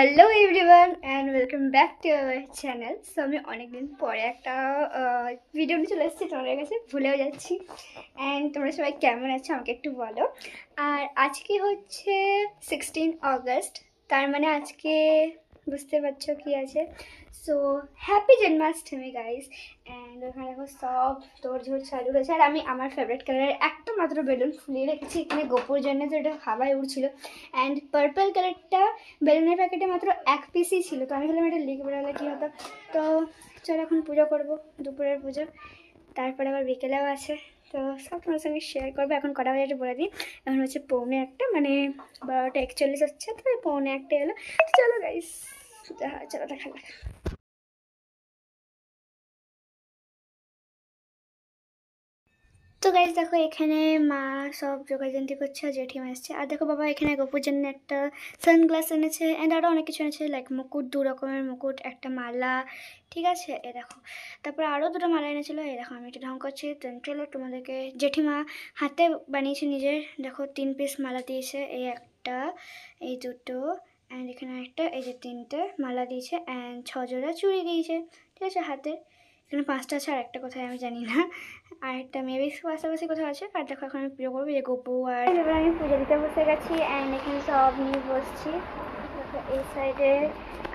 Hello everyone and welcome back to our channel. So আমি অনেকদিন পরে একটা ভিডিও নিয়ে চলে এসেছি, তোমাদের কাছে ভুলেও যাচ্ছি। অ্যান্ড তোমরা সবাই কেমন আছো আমাকে একটু বলো। আর আজকে হচ্ছে 16 আগস্ট, তার মানে আজকে বুঝতে পারছো কি আছে। So happy Janmashtami guys. And ওখানে দেখো সব তোড়ঝোড় চালু হয়েছে, আর আমি আমার ফেভারিট কালারের একটা মাত্র বেলুন ফুলিয়ে রেখেছি এখানে গোপুর জন্য, তো এটা হাওয়ায় উড়ছিল। অ্যান্ড পার্পল কালারটা বেলুনের প্যাকেটে মাত্র এক পিসই ছিল, তো আমি ভাবলাম এটা লিখে বেরোলে কী হতো। তো চলো এখন পুজো করবো, দুপুরের পুজো, তারপরে আবার বিকেলেও আছে। তো সব তোমার সঙ্গে শেয়ার করবো। এখন কটা বাজে বলে দিই, এখন হচ্ছে 1:45, মানে 12টা 41 হচ্ছে, তো 1:45 এলো। চলো গাইস, চলো দেখা যাক। তো গাইজ দেখো এখানে মা সব জোগাড়যন্ত্রী করছে, আর জেঠিমা এসছে। আর দেখো বাবা এখানে গোপুর জন্য একটা সানগ্লাস এনেছে, অ্যান্ড আরও অনেক কিছু এনেছে, লাইক মুকুট, 2 রকমের মুকুট, একটা মালা, ঠিক আছে। এ দেখো, তারপরে আরও 2টো মালা এনেছিল। এই দেখো আমি এটা ঢং করছি। চলো তোমাদেরকে, জেঠিমা হাতে বানিয়েছে নিজের, দেখো 3 পিস মালা দিয়েছে, এই একটা, এই দুটো, অ্যান্ড এখানে একটা, এই যে 3টে মালা দিয়েছে, অ্যান্ড 6 জোড়া চুড়ি দিয়েছে, ঠিক আছে হাতে। এখানে 5টা আছে, আর একটা কোথায় আমি জানি না, আর একটা মেবি পাশাপাশি কোথাও আছে। আর দেখো এখন আমি পুজো করবো, যে গোপু আর এবার আমি পুজো দিতে বসে গেছি। অ্যান্ড এখানে সব নিয়ে বসছি, এই সাইডে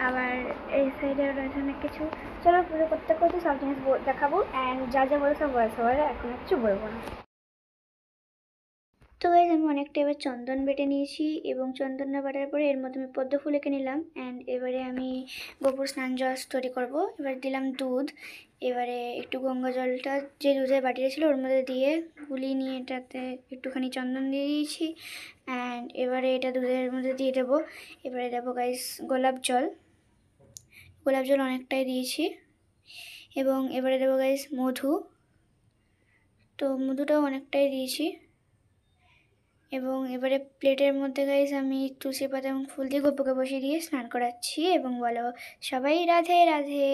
আমার, এই সাইডে রয়েছে অনেক কিছু। চলো পুজো করতে করতে সব জিনিস দেখাবো, অ্যান্ড যা যা বলে সব বয়স হবে, এখন কিছু বলবো না। তো গাইজ আমি অনেকটা এবার চন্দন বেটে নিয়েছি, এবং চন্দনটা বাটার পরে এর মধ্যে আমি পদ্ম ফুল এঁকে নিলাম। অ্যান্ড এবারে আমি গোপুর স্নান জল তৈরি করবো। এবার দিলাম দুধ, এবারে একটু গঙ্গা জলটা যে দুধের বাটিটা ছিল ওর মধ্যে দিয়ে গুলিয়ে নিয়ে এটাতে একটুখানি চন্দন দিয়ে দিয়েছি। অ্যান্ড এবারে এটা দুধের মধ্যে দিয়ে দেবো। এবারে দেবো গাইজ গোলাপ জল, গোলাপ জল অনেকটাই দিয়েছি। এবং এবারে দেবো গাইজ মধু, তো মধুটাও অনেকটাই দিয়েছি। এবং এবারে প্লেটের মধ্যে গাইজ আমি তুলসী পাতা এবং ফুল দিয়ে গোপুকে বসিয়ে দিয়ে স্নান করাচ্ছি, এবং বলো সবাই রাধে রাধে।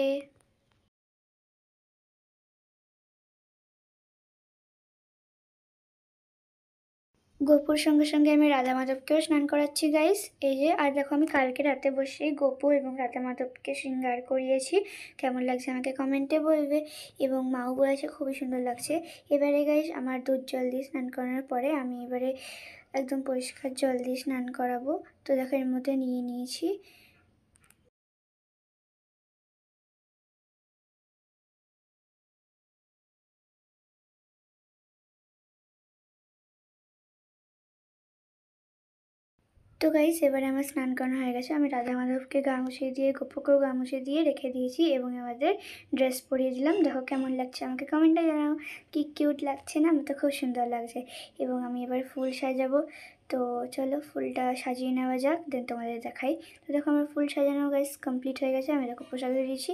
গোপুর সঙ্গে সঙ্গে আমি রাধা মাধবকেও স্নান করাচ্ছি গাইস, এই যে। আর দেখো আমি কালকে রাতে বসেই গোপু এবং রাধা মাধবকে শৃঙ্গার করিয়েছি, কেমন লাগছে আমাকে কমেন্টে বলবে। এবং মাও বলেছে খুবই সুন্দর লাগছে। এবারে গাইস আমার দুধ জল দিয়ে স্নান করানোর পরে আমি এবারে একদম পরিষ্কার জল দিয়ে স্নান করাবো। তো দেখো এর মধ্যে নিয়ে নিয়েছি। তো গাইস এবারে আমার স্নান করানো হয়ে গেছে, আমি রাধা মাধবকে গা মুছিয়ে দিয়ে গোপুকেও গা মুছিয়ে দিয়ে রেখে দিয়েছি, এবং আমাদের ড্রেস পরিয়ে দিলাম। দেখো কেমন লাগছে আমাকে কমেন্টে জানাও, কি কিউট লাগছে না, আমার তো খুব সুন্দর লাগছে। এবং আমি এবার ফুল সাজাবো, তো চলো ফুলটা সাজিয়ে নেওয়া যাক, দেন তোমাদের দেখাই। তো দেখো আমার ফুল সাজানো গাইস কমপ্লিট হয়ে গেছে, আমি দেখো প্রসাদ দিয়েছি।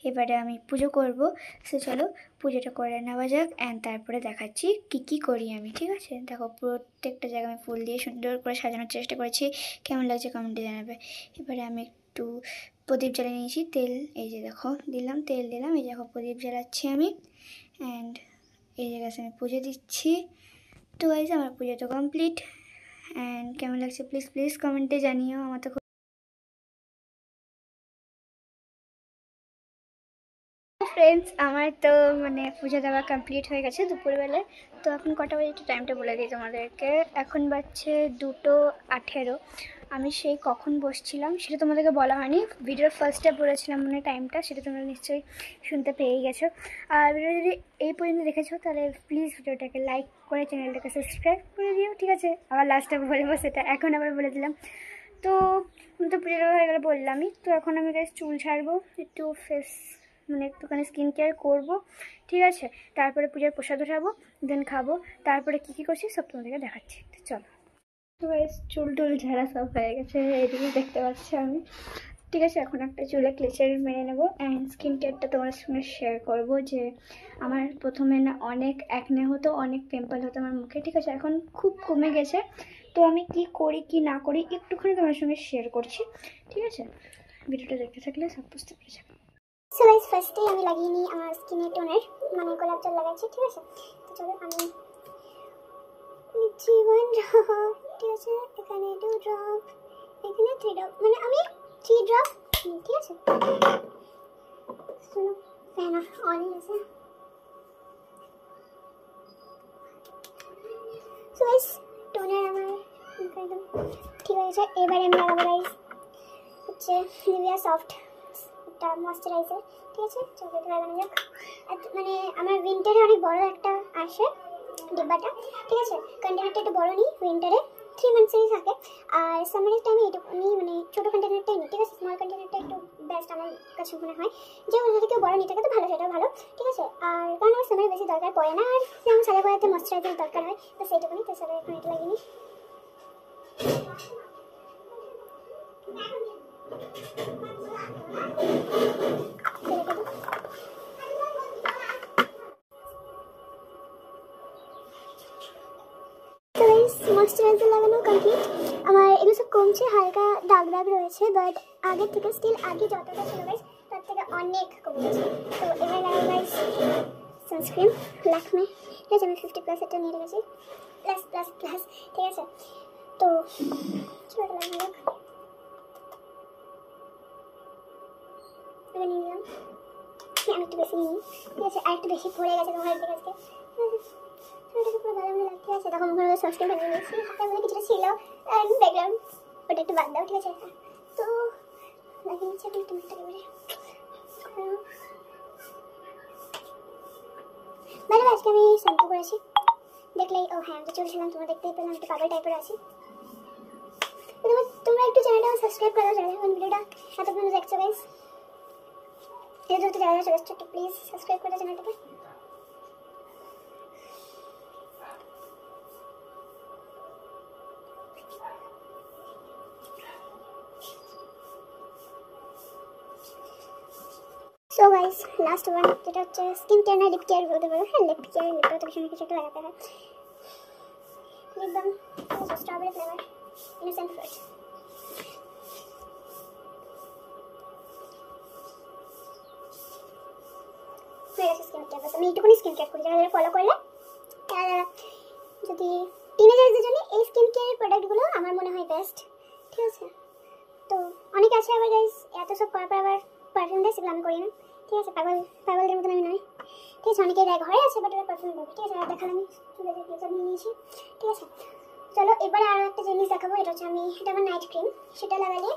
এবারে আমি পুজো করব, সে চলো পুজোটা করে নেওয়া যাক, অ্যান্ড তারপরে দেখাচ্ছি কি করি আমি, ঠিক আছে। দেখো প্রত্যেকটা জায়গায় আমি ফুল দিয়ে সুন্দর করে সাজানোর চেষ্টা করেছি, কেমন লাগছে কমেন্টে জানাবে। এবারে আমি একটু প্রদীপ জ্বালিয়ে নিয়েছি, তেল এই যে দেখো দিলাম, তেল দিলাম, এই দেখো প্রদীপ জ্বালাচ্ছি আমি। অ্যান্ড এই জায়গায় আমি পুজো দিচ্ছি। তো গাইজ আমার পুজো তো কমপ্লিট, অ্যান্ড কেমন লাগছে প্লিজ প্লিজ কমেন্টে জানিও, আমার তো ফ্রেন্ডস আমার তো মানে পুজো দেওয়া কমপ্লিট হয়ে গেছে দুপুরবেলায়। তো এখন কটা বাজে একটু টাইমটা বলে দিই তোমাদেরকে, এখন বাজছে 2:18। আমি সেই কখন বসছিলাম সেটা তোমাদেরকে বলা হয়নি, ভিডিওর ফার্স্টে বলেছিলাম মানে টাইমটা, সেটা তোমরা নিশ্চয়ই শুনতে পেয়েই গেছো। আর ভিডিও যদি এই পর্যন্ত দেখেছো তাহলে প্লিজ ভিডিওটাকে লাইক করে চ্যানেলটাকে সাবস্ক্রাইব করে দিও, ঠিক আছে। আবার লাস্টে বলবো সেটা, এখন আবার বলে দিলাম। তো তো পুজোটা হয়ে গেলে বললামই। তো এখন আমি গাইস চুল ছাড়বো, একটু ফেস মানে একটুখানি স্কিন কেয়ার করবো, ঠিক আছে। তারপরে পূজার প্রসাদ উঠাবো, দেন খাবো, তারপরে কী করছি সব তোমাদেরকে দেখাচ্ছি, তো চলো। তো গাইস চুল টুল ঝাড়া সব হয়ে গেছে, এইদিকে দেখতে পাচ্ছি আমি, ঠিক আছে। এখন একটা চুলে ক্লিচার মেরে নেবো, অ্যান্ড স্কিন কেয়ারটা তোমার সঙ্গে শেয়ার করবো। যে আমার প্রথমে না অনেক অ্যাকনে হতো, অনেক পিম্পল হতো আমার মুখে, ঠিক আছে, এখন খুব কমে গেছে। তো আমি কি করি কি না করি একটুখানি তোমার সঙ্গে শেয়ার করছি, ঠিক আছে। ভিডিওটা দেখতে থাকলে সব বুঝতে পেরে যাবে। সো গাইস ফার্স্টেই আমি লাগিয়ে নিই আমার স্কিনে টোনের, মানে গোলাপ জল লাগাচ্ছি, ঠিক আছে। তো চলো আমি নিচ্ছি 1 ড্রপ, ঠিক আছে, এখানে 2 ড্রপ, এখানে 3 ড্রপ, মানে আমি 3 ড্রপ ঠিক আছে। চলো ফ্যান অন আছে। সো গাইস টোনার আমার একদম ঠিক হয়েছে। এবারে আমি লাগাবো গাইস হচ্ছে নিভিয়া সফট একটা ময়শ্চারাইজার, ঠিক আছে। চলো এটা লাগানো যাক। মানে আমার উইন্টারে অনেক বড় একটা আসে ডিব্বাটা, ঠিক আছে। কন্টেনারটা একটু বড় নিই, উইন্টারে 3 মান্থসেরই থাকে। আর সামারের টাইমে এটুকুনি মানে ছোটো কন্টেনারটাই নিই, ঠিক আছে। স্মল কন্টেনারটা একটু বেস্ট আমার কাছে মনে হয়। যে যদি কেউ বড় নিয়ে থাকে তো ভালো, সেটাও ভালো, ঠিক আছে। আর কারণ আমার সামারে বেশি দরকার পড়ে না, আর যেমন সাদা করাতে ময়শ্চারাইজার দরকার হয়, তো সেইটুকুনি। তো চলো এখন এটা লাগিয়ে নিই। ময়শ্চারাইজার লাগানো কমপ্লিট। আমার এগুলো সব কমছে, হালকা দাগ দাগ রয়েছে, বাট আগের থেকে স্টিল আগে যতটা ছিল গাইস তার থেকে অনেক কমে গেছে। তো এবার লাগাবো গাইস সানস্ক্রিন ল্যাকমে, ঠিক আছে। আমি 50+ এটা নিয়ে রেখেছি, প্লাস প্লাস প্লাস, ঠিক আছে। তো চলো এটা লাগানো যাক। নিয়ে নিলাম, আমি একটু বেশি নিই, ঠিক আছে। আর একটু বেশি পড়ে গেছে তোমার দিকে আজকে, ওটাকে পুরো ভালো মনে লাগতে আছে। তখন মনে হলো সানস্ক্রিন বানিয়ে নিয়েছি, হাতের মধ্যে কিছুটা ছিল দেখলাম ওটা একটু বাদ দাও, ঠিক আছে। তো লাগিয়ে নিচ্ছি এখন টমেটোটা এবারে। মানে আজকে আমি শ্যাম্পু করেছি, দেখলেই ও হ্যাঁ আমি তো চলছিলাম, তোমরা দেখতেই পেলাম একটু পাগল টাইপের আছি। তোমরা একটু চ্যানেলটা সাবস্ক্রাইব করো যারা এখন ভিডিওটা এতক্ষণ দেখছো গাইস। এটা যদি যারা চলে আসছো একটু প্লিজ সাবস্ক্রাইব করো চ্যানেলটাকে। সো গাইস লাস্ট ওয়ান, যেটা হচ্ছে স্কিন কেয়ার না লিপ কেয়ার বলতে পারো। হ্যাঁ লিপ কেয়ার, লিপটা তো কিছু না কিছু একটা লাগাতে হয়। Lip balm strawberry flavour innocent fruit. হয়ে গেছে স্কিন কেয়ার, বাস আমি এইটুকুনি স্কিন কেয়ার করি। যারা ফলো করলে তারা যদি টিনেজারদের জন্য এই স্কিন কেয়ার প্রোডাক্টগুলো আমার মনে হয় বেস্ট, ঠিক আছে। তো অনেকে আছে আবার গাইস এত সব করার পর আবার পারফিউম দেয়, সেগুলো আমি করি না, ঠিক আছে। পাগলদের মতন আমি নয়, ঠিক আছে। অনেকে ঘরে আছে বাট ওরা পারফিউম দেবে, ঠিক আছে। আর দেখালাম আমি চুলে যে ক্লিপটা নিয়ে নিয়েছি, ঠিক আছে। চলো এবার আরও একটা জিনিস দেখাবো। এটা হচ্ছে এটা আমার নাইট ক্রিম, সেটা লাগালে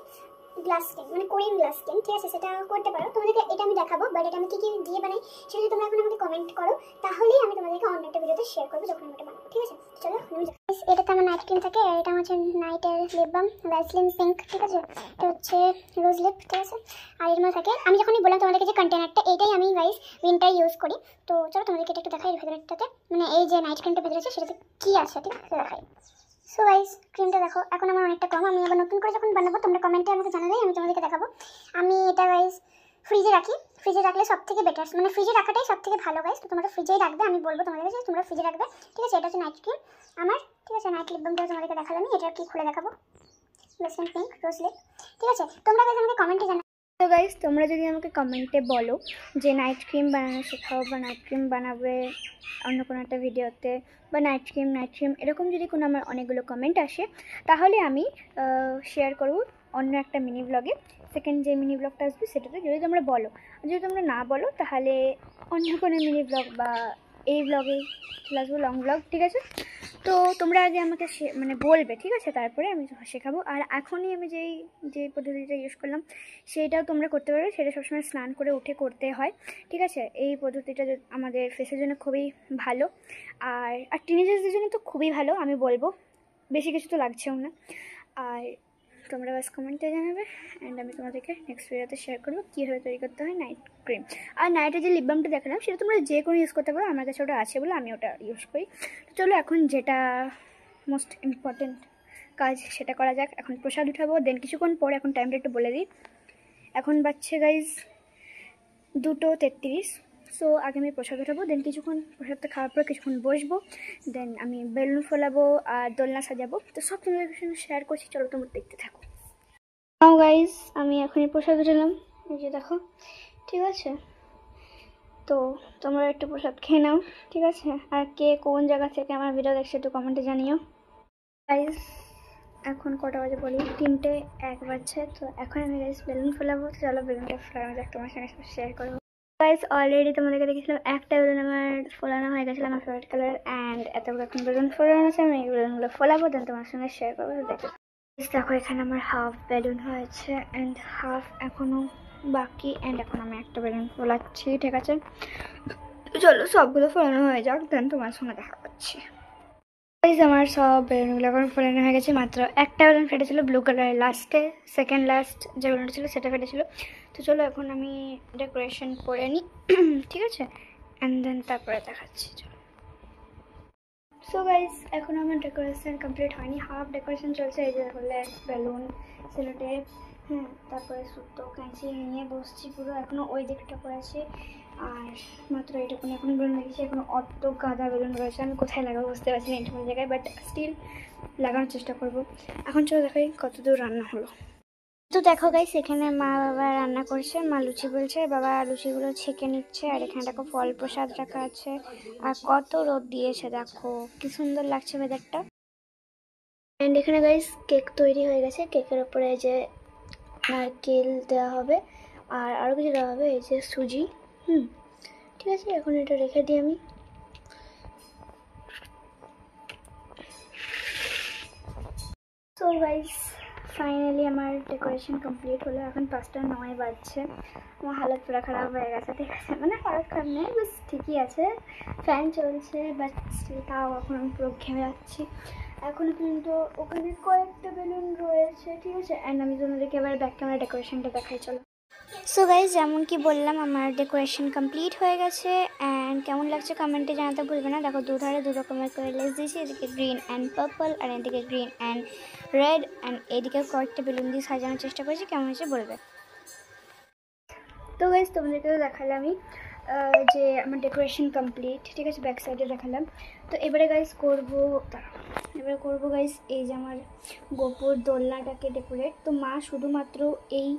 গ্লাস স্কিন মানে কোরিয়ান গ্লাস স্কিন, ঠিক আছে। সেটা করতে পারো, তোমাদেরকে এটা আমি দেখাবো। বাট এটা আমি কী কী দিয়ে বানাই সেটা যদি তোমরা এখন আমাকে কমেন্ট করো, তাহলেই আমি তোমাদেরকে অন্য একটা ভিডিওতে শেয়ার করবো যখন আমি এটা বানাবো, ঠিক আছে। চলো এটাতে আমার নাইট ক্রিম থাকে, আর এটা হচ্ছে নাইটের লিপ বাম ভ্যাসলিন পিঙ্ক, ঠিক আছে। এটা হচ্ছে রোজ লিপ, ঠিক আছে। আর এর মধ্যে থাকে, আমি যখনই বললাম তোমাদেরকে যে কন্টেনারটা এইটাই আমি গাইস উইন্টার ইউজ করি। তো চলো তোমাদেরকে এটা একটু দেখাই এর ভেতরটাতে, মানে এই যে নাইট ক্রিমটা ভেতরে আছে সেটাতে কী আছে, ঠিক আছে দেখাই। সো গাইস ক্রিমটা দেখো এখন আমার অনেকটা কম। আমি আবার নতুন করে যখন বানাবো তোমরা কমেন্টে আমাকে জানালেই আমি তোমাদেরকে দেখাবো। আমি এটা গাইস ফ্রিজে রাখি, ফ্রিজে রাখলে সব থেকে বেটার, মানে ফ্রিজে রাখাটাই সব থেকে ভালো গাইস। তো তোমরা ফ্রিজেই রাখবে, আমি বলবো তোমাদেরকে যে তোমরা ফ্রিজে রাখবে, ঠিক আছে। এটা হচ্ছে নাইট ক্রিম আমার, ঠিক আছে। নাইট লিপ বামটাও তোমাদেরকে দেখালাম, এটা কি খুলে দেখাবো, ভ্যাসলিন পিঙ্ক রোজ লিপ, ঠিক আছে। তোমরা গাইস আমাকে কমেন্টে জানাও। তো গাইস তোমরা যদি আমাকে কমেন্টে বলো যে নাইট ক্রিম বানানো শেখাও বা নাইট ক্রিম বানাবে অন্য কোনো একটা ভিডিওতে, বা নাইট ক্রিম এরকম যদি কোনো আমার অনেকগুলো কমেন্ট আসে, তাহলে আমি শেয়ার করব অন্য একটা মিনি ব্লগে। সেকেন্ড যে মিনি ব্লগটা আসবে সেটাতে যদি তোমরা বলো, যদি তোমরা না বলো তাহলে অন্য কোনো মিনি ব্লগ বা এই ব্লগে চলে আসবো, লং ব্লগ, ঠিক আছে। তো তোমরা আগে আমাকে মানে বলবে, ঠিক আছে, তারপরে আমি শেখাবো। আর এখনই আমি যে পদ্ধতিটা ইউজ করলাম সেইটাও তোমরা করতে পারবে। সেটা সবসময় স্নান করে উঠে করতে হয়, ঠিক আছে। এই পদ্ধতিটা আমাদের ফেসের জন্য খুবই ভালো, আর টিনেজারদের জন্য তো খুবই ভালো আমি বলবো, বেশি কিছু তো লাগছেও না। আর তোমরা বাস কমেন্টে জানাবে, অ্যান্ড আমি তোমাদেরকে নেক্সট ভিডিওতে শেয়ার করবো কীভাবে তৈরি করতে হয় নাইট ক্রিম। আর নাইটের যে লিপ বামটা দেখালাম সেটা তোমরা যে কোনো ইউজ করতে পারো, আমার কাছে ওটা আছে বলে আমি ওটা ইউজ করি। তো চলো এখন যেটা মোস্ট ইম্পর্টেন্ট কাজ সেটা করা যাক। এখন প্রসাদ উঠাবো, দেন কিছুক্ষণ পরে, এখন টাইমটা একটু বলে দিই, এখন বাজছে গাইজ 2:33। সো আগে আমি প্রসাদ উঠাবো, দেন কিছুক্ষণ প্রসাদটা খাওয়ার পর কিছুক্ষণ বসবো, দেন আমি বেলুন ফোলাবো আর দোলনা সাজাবো। তো সব তোমাদের সঙ্গে শেয়ার করছি, চলো তোমরা দেখতে থাকো। নাও গাইজ আমি এখনই প্রসাদ উঠালাম, এই যে দেখো, ঠিক আছে। তো তোমরা একটু প্রসাদ খেয়ে নাও, ঠিক আছে। আর কে কোন জায়গা থেকে আমার ভিডিও দেখছে একটু কমেন্টে জানিও গাইজ। এখন কটা বাজে বলি, 3:01 বাজছে। তো এখন আমি গাইস বেলুন ফোলাবো। চলো বেলুনটা ফোলানো যাক, তোমার সঙ্গে শেয়ার করবো। গাইস অলরেডি তোমাদেরকে দেখেছিলাম একটা বেলুন আমার ফোলানো হয়ে গেছিলো, আমার ফেভারিট কালার। অ্যান্ড এতগুলো এখন বেলুন ফোলানো আছে, আমি এই বেলুনগুলো ফোলাবো, দেন তোমার সঙ্গে শেয়ার করবো। দেখো দেখো এখানে আমার হাফ বেলুন হয়েছে অ্যান্ড হাফ এখনো বাকি। অ্যান্ড এখন আমি একটা বেলুন ফোলাচ্ছি, ঠিক আছে? চলো সবগুলো ফোলানো হয়ে যাক, দেন তোমার সঙ্গে দেখা করছি। আমার সব বেলুনগুলো এখন ফোলানো হয়ে গেছে, মাত্র একটা বেলুন ফেটেছিল ব্লু কালারের লাস্টে, সেকেন্ড লাস্ট যে বেলুনটা ছিল সেটা ফেটেছিল। তো চলো এখন আমি ডেকোরেশন করে নিই, ঠিক আছে? অ্যান্ড দেন তারপরে দেখাচ্ছি, চলো। সো গাইস এখন আমার ডেকোরেশন কমপ্লিট হয়নি, হাফ ডেকোরেশন চলছে। এই যে লেস বেলুন, সেলোটেপ, হ্যাঁ, তারপরে সুতো কাঁচি নিয়ে বসছি পুরো, এখনও ওই দিকটা করেছি। আর মাত্র এইটুকুনি এখন বেলুন লেগেছে, এখনো অত গাদা বেলুন রয়েছে, আমি কোথায় লাগাবো বুঝতে পারছি না এইটুকুনি জায়গায়, বাট স্টিল লাগানোর চেষ্টা করব। এখন চলো দেখাই কত দূর রান্না হলো। তো দেখো গাইস এখানে মা বাবা রান্না করছে, মা লুচি বলছে, বাবা লুচিগুলো ছেঁকে নিচ্ছে। আর এখানে দেখো ফল প্রসাদ রাখা আছে, আর কত রোদ দিয়েছে, দেখো কি সুন্দর লাগছে ওয়েদারটা। অ্যান্ড এখানে গাইস কেক তৈরি হয়ে গেছে, কেকের উপরে যে নারকেল দেওয়া হবে আর আরও কিছু দেওয়া হবে, এই যে সুজি। ঠিক আছে, এখন এটা রেখে দিই আমি। সো গাইস ফাইনালি আমার ডেকোরেশন কমপ্লিট হলো, এখন 5:09 বাজছে। আমার হালত পুরো খারাপ হয়ে গেছে, ঠিক আছে? মানে হালত খারাপ নেই, বাস ঠিকই আছে, ফ্যান চলছে, বাট স্টিল তাও এখন আমি পুরো ঘেমে যাচ্ছি। এখনও কিন্তু ওখানে কয়েকটা বেলুন রয়েছে, ঠিক আছে? অ্যান্ড আমি তোমাদেরকে এবার ব্যাক ক্যামেরা ডেকোরেশনটা দেখাই, চলো। সো গাইজ যেমন কি বললাম আমার ডেকোরেশন কমপ্লিট হয়ে গেছে। অ্যান্ড কেমন লাগছে কমেন্টে জানাতে ভুলবে না। দেখো দুধারে দু রকমের করে লেস দিয়েছি, এদিকে গ্রিন অ্যান্ড পার্পল আর এদিকে গ্রিন অ্যান্ড রেড। অ্যান্ড এদিকে কয়েকটা বেলুন দিয়ে সাজানোর চেষ্টা করেছি, কেমন হয়েছে বলবে। তো গাইজ তোমাদেরকেও দেখালাম আমি যে আমার ডেকোরেশন কমপ্লিট, ঠিক আছে? ব্যাক সাইডে দেখালাম। তো এবারে গাইজ করবো গাইজ এই যে আমার গোপুর দোলনাটাকে ডেকোরেট। তো মা শুধুমাত্র এই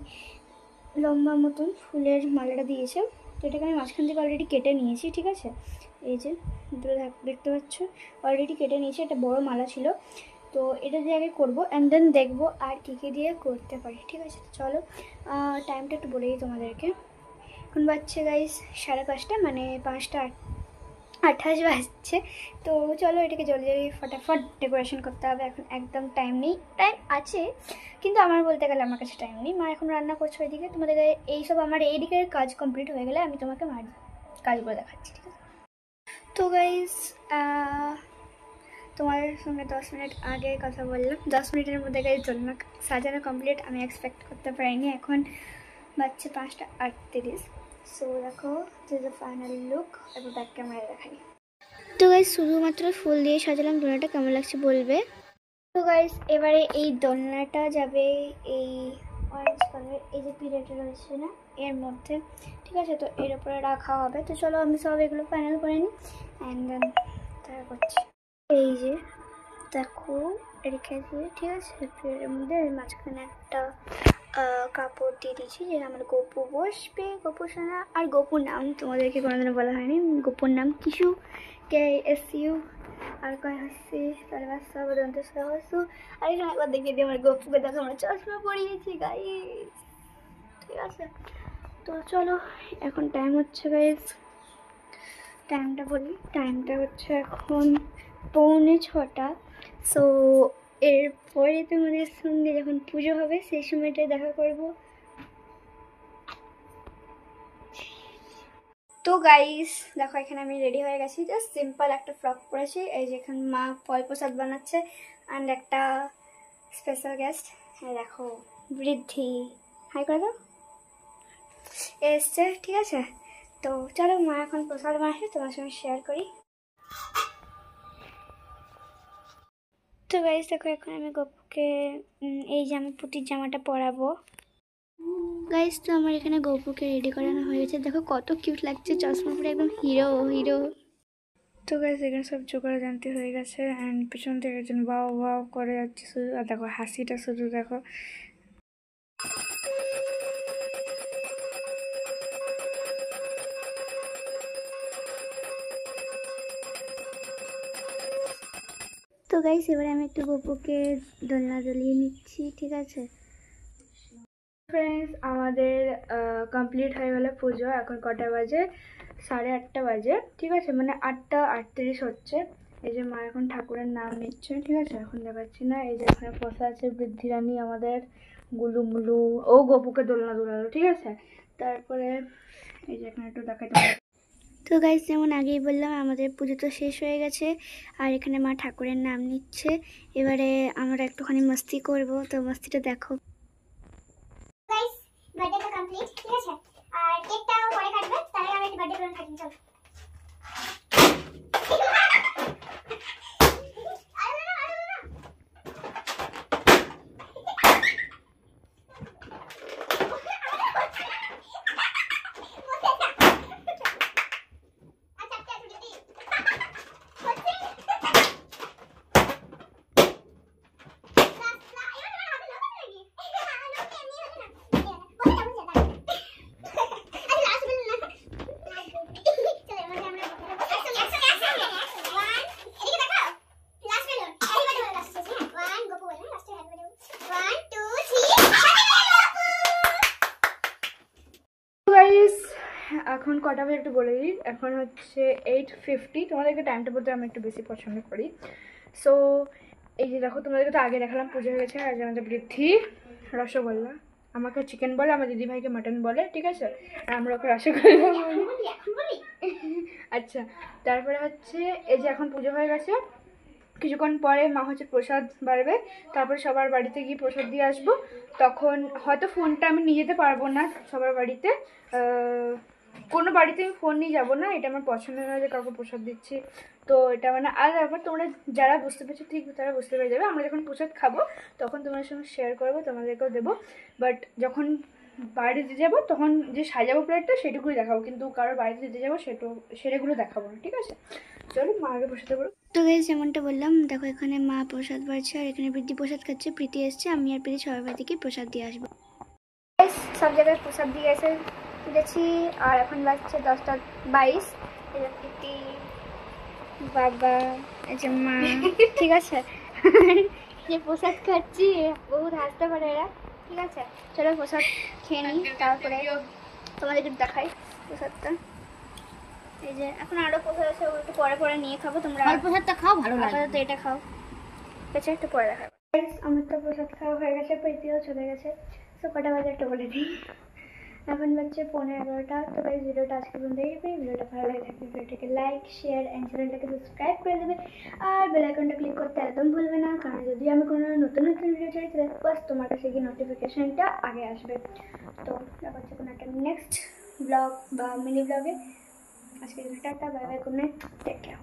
লম্বা মতন ফুলের মালাটা দিয়েছে, তো এটাকে আমি মাঝখান থেকে অলরেডি কেটে নিয়েছি, ঠিক আছে? এই যে দুটো দেখতে পাচ্ছ অলরেডি কেটে নিয়েছি, একটা বড় মালা ছিল। তো এটা দিয়ে আগে করবো অ্যান্ড দেন দেখবো আর কী কী দিয়ে করতে পারি, ঠিক আছে? চলো টাইমটা একটু বলে দিই তোমাদেরকে। এখন বাজছে গাইস 5:30, মানে 5:28 বাজছে। তো চলো এটাকে জলদি জলদি ফটাফট ডেকোরেশন করতে হবে, এখন একদম টাইম নেই। টাইম আছে কিন্তু আমার বলতে গেলে আমার কাছে টাইম নেই। মা এখন রান্না করছে ওইদিকে, তোমাদের এইসব আমার এইদিকের কাজ কমপ্লিট হয়ে গেলে আমি তোমাকে মার কাজগুলো দেখাচ্ছি, ঠিক আছে? তো গাইস তোমাদের সঙ্গে 10 মিনিট আগে কথা বললাম, 10 মিনিটের মধ্যে গাইস জন্য সাজানো কমপ্লিট, আমি এক্সপেক্ট করতে পারিনি। এখন বাজছে 5:38। সো দেখো this is the final look, এবার ব্যাক ক্যামেরা দেখাই। তো গাইস শুধুমাত্র ফুল দিয়ে সাজালাম, দোলনাটা কেমন লাগছে বলবে। তো গাইস এবারে এই দোলনাটা যাবে এই অরেঞ্জ কালার, এই যে পিলারটা রয়েছে না এর মধ্যে, ঠিক আছে? তো এর উপরে রাখা হবে। তো চলো আমি সব এগুলো ফাইনাল করে নিই অ্যান্ড দেন তারা করছি। এই যে দেখো রেখে দিয়ে, ঠিক আছে? পিলারের মধ্যে মাঝখানে একটা কাপড় দিয়ে দিয়েছি, যে আমার গপু বসবে, গপু সোনা। আর গপুর নাম তোমাদেরকে কোনোদিনও বলা হয়নি, গপুর নাম কিশু, KSU। আর কয় হচ্ছে তালবাসা বদন্ত সহসু। আর এখানে একবার দেখিয়ে দিই আমার গপুকে, দেখো আমরা চশমা পরিয়েছি গাইস, ঠিক আছে? তো চলো এখন টাইম হচ্ছে গাইস, টাইমটা বলি, টাইমটা হচ্ছে এখন 5:45। সো এরপরে তোমাদের সঙ্গে যখন পুজো হবে সেই সময়টায় দেখা করব। তো গাইস দেখো এখানে আমি রেডি হয়ে গেছি, জাস্ট সিম্পল একটা ফ্রক পরেছি। এই যে এখানে মা ফল প্রসাদ বানাচ্ছে অ্যান্ড একটা স্পেশাল গেস্ট, হ্যাঁ দেখো বৃদ্ধি, হাই করে দাও, এসছে, ঠিক আছে? তো চলো মা এখন প্রসাদ বানাচ্ছে, তোমার সঙ্গে শেয়ার করি। তো গাইস দেখো এখন আমি গপুকে এই যে আমি পুতির জামাটা পরাবো। গাইস তো আমার এখানে গপুকে রেডি করানো হয়ে গেছে, দেখো কত কিউট লাগছে চশমা পরে, একদম হিরো হিরো। তো গাইস এখানে সব জোগাড় জানতে হয়ে গেছে অ্যান্ড পিছন থেকে একজন বাও বাও করে যাচ্ছে শুধু, আর দেখো হাসিটা শুধু দেখো। তো তো গাইস এবারে আমি একটু গপুকে দোলনা দোলিয়ে নিচ্ছি, ঠিক আছে ফ্রেন্ডস। আমাদের কমপ্লিট হয়ে গেল পুজো। এখন কটা বাজে? 8:30 বাজে, ঠিক আছে, মানে 8:38 হচ্ছে। এই যে মা এখন ঠাকুরের নাম নিচ্ছে, ঠিক আছে, এখন দেখাচ্ছি না। এই যে এখানে বসে আছে বৃদ্ধি রানী আমাদের, গুলু মুলু, ও গপুকে দোলনা দোলালো, ঠিক আছে। তারপরে এই যে এখানে একটু দেখাতে পারো। তো গাইস যেমন আগেই বললাম, আমাদের পুজো তো শেষ হয়ে গেছে, আর এখানে মা ঠাকুরের নাম নিচ্ছে। এবারে আমরা একটুখানি মস্তি করব, তো মস্তিটা দেখো। গাইস বার্থডেটা কমপ্লিট, ঠিক আছে, আর কেকটাও পরে কাটবে, তার আগে আমি একটু বার্থডে ব্লগ কাটিয়ে চল। এখন কটা বাজে একটু বলে দিই। এখন হচ্ছে 8:50। তোমাদেরকে টাইমটা বলতে আমি একটু বেশি পছন্দ করি। সো এই যে দেখো, তোমাদেরকে তো আগে দেখালাম পুজো হয়ে গেছে। আর আমাদের বৃদ্ধি রসগোল্লা, আমাকে চিকেন বলে, আমার দিদিভাইকে মাটন বলে, ঠিক আছে, আর আমরা ওকে রসগোল্লা বলি। আচ্ছা, তারপরে হচ্ছে এই যে এখন পুজো হয়ে গেছে, কিছুক্ষণ পরে মা হচ্ছে প্রসাদ বাড়বে, তারপরে সবার বাড়িতে গিয়ে প্রসাদ দিয়ে আসবো। তখন হয়তো ফোনটা আমি নিয়ে যেতে পারবো না সবার বাড়িতে, কোনো বাড়িতে আমি ফোন নিয়ে যাবো না, এটা আমার পছন্দ নয় যে কাউকে প্রসাদ দিচ্ছি। তো এটা মানে আলাদা ব্যাপার, তোমরা যারা বুঝতে পেরেছো ঠিক তারা বুঝতে পেরে যাবে। আমরা যখন প্রসাদ খাবো তখন তোমাদের সঙ্গে শেয়ার করবো, তোমাদেরকেও দেবো। বাট যখন বাইরে দিতে যাবো তখন যে সাজাবো প্লেটটা সেটুকুই দেখাবো, কিন্তু কারোর বাড়িতে দিতে যাবো সেটাগুলো দেখাবো না, ঠিক আছে। চলো মা আগে প্রসাদে বলো। তো গাইস যেমনটা বললাম, দেখো এখানে মা প্রসাদ বাড়ছে, আর এখানে প্রীতি প্রসাদ খাচ্ছে। প্রীতি এসছে, আমি আর প্রীতি সবার বাড়ি থেকে প্রসাদ দিয়ে আসবো। সব জায়গায় প্রসাদ দিয়ে এসে গেছি, আর এখন বাজছে 10:22। প্রীতি, বাবা, এই যে মা, ঠিক আছে, যে প্রসাদ খাচ্ছি, বহুত হাসতে পারে এরা, ঠিক আছে। চলো প্রসাদ খেয়ে নিই, তারপরে তোমাদেরকে দেখাই প্রসাদটা। এই যে এখন আরো প্রসাদ আছে, ওগুলো একটু পরে পরে নিয়ে খাবো। তোমরা প্রসাদটা খাও, ভালো লাগে। আপাতত এটা খাও, আচ্ছা একটু পরে দেখাবো। আমার তো প্রসাদ খাওয়া হয়ে গেছে, প্রীতিও চলে গেছে। তো কটা বাজে একটা বলে দিই, এখন বাজছে 11:15। তো গাইস ভিডিওটা আজকে পর্যন্ত এইটুকুই। ভিডিওটা ভালো লাগে থাকলে ভিডিওটাকে লাইক, শেয়ার এন্ড চ্যানেলটাকে সাবস্ক্রাইব করে দেবে, আর বেল আইকনটা ক্লিক করতে একদম ভুলবে না, কারণ যদি আমি কোনো নতুন নতুন ভিডিও চাই তাহলে বাস তোমার কাছে গিয়ে নোটিফিকেশনটা আগে আসবে। তো দেখা হচ্ছে কোনো একটা নেক্সট ব্লগ বা মিনি ব্লগে। আজকে tata, bye bye, good night, take care.